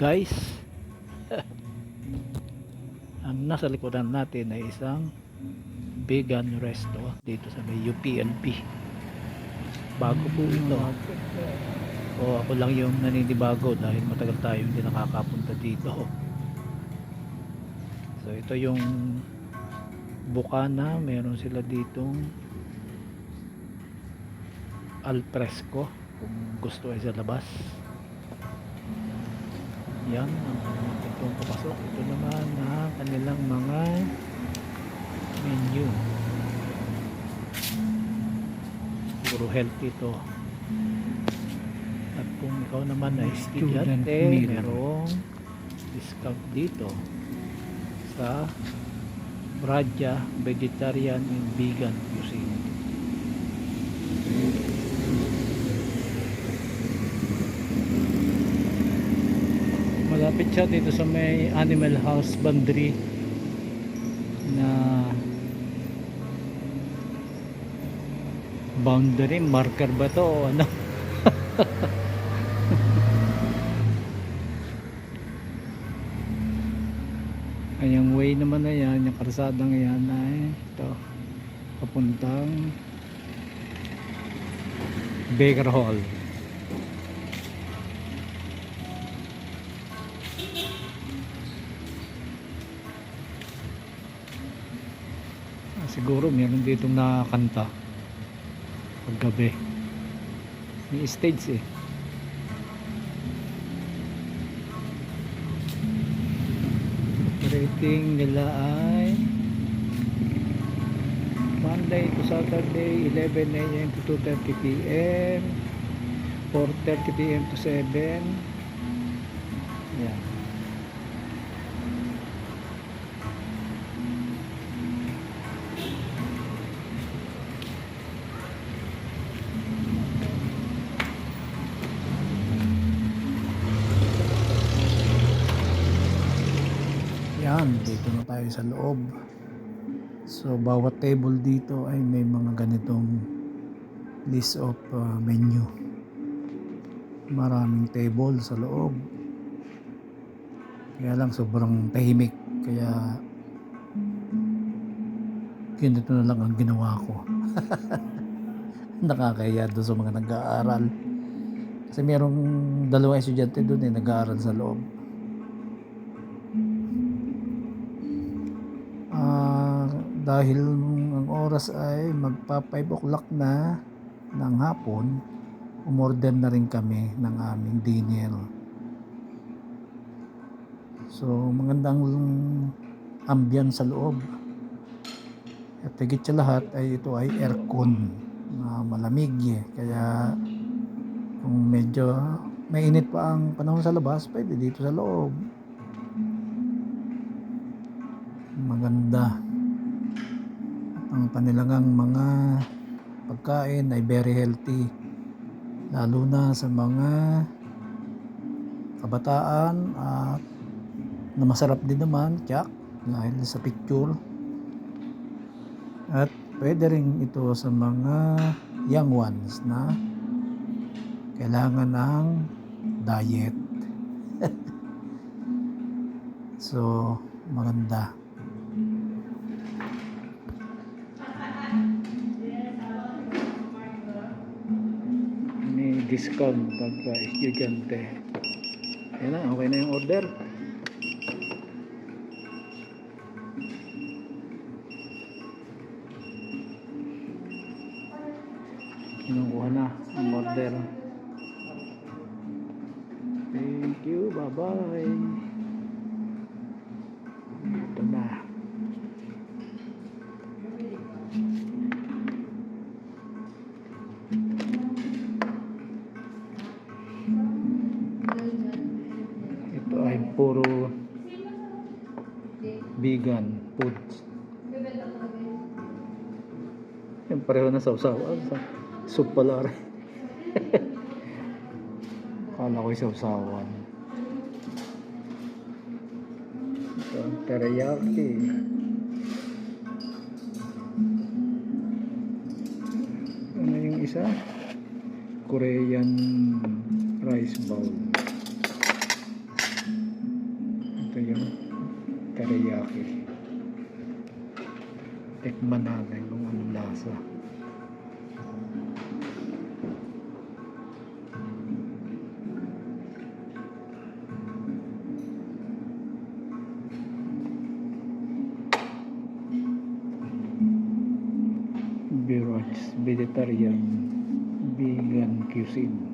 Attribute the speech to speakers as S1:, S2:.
S1: guys. Ang nasa likodan natin ay isang vegan resto dito sa may UPNP. Bago po ito. O ako lang yung naninibago dahil matagal tayo hindi nakakapunta dito. So ito yung bukana, meron sila ditong al fresco kung gusto ay sa labas. Yan ang itong papasok. Ito naman ang kanilang mga menu. Puro healthy ito. At kung ikaw naman ay estudyante, merong discount dito sa Bradya Vegetarian and Vegan Cuisine. Malapit siya dito sa may animal husbandry na boundary marker ba to o ano? Ay, yung way naman na yan, yung karsadang yan ay ito, papuntang Baker Hall. Siguro meron ditong nakakanta paggabi. May stage eh. Rating nila ay Monday to Saturday 11 AM to 2:30 PM, 4:30 PM to 7. Yan. Yan, dito na tayo sa loob. So bawat table dito ay may mga ganitong list of menu. Maraming table sa loob. Kaya lang sobrang tahimik. Kaya ganito na lang ang ginawa ko. Nakakahiya doon sa mga nag-aaral. Kasi merong dalawang estudyante doon nag-aaral sa loob. Dahil ang oras ay magpa 5 o'clock na ng hapon, umorder na rin kami ng aming dinner. So magandang ambience sa loob. At higit sa lahat ay ito ay aircon na malamig eh. Kaya kung medyo mainit pa ang panahon sa labas, pwede dito sa loob. Maganda. Ang kanilang mga pagkain ay very healthy, lalo na sa mga kabataan at na masarap din naman, tiyak, dahil sa picture. At pwede rin ito sa mga young ones na kailangan ng diet. So maganda. Discount pagka estudyante. Yan na, okay na yung order. Kinukuha na ang order. Thank you, bye bye. Ito na. Ay puro vegan food. Yung pareho na sausawan. Soup pala rin. Akala ko'y sausawan. Ito ang teriyaki. Ano yung isa? Korean rice bowl. teriyaki. Tikman natin kung anong lasa. Vegetarian vegan cuisine.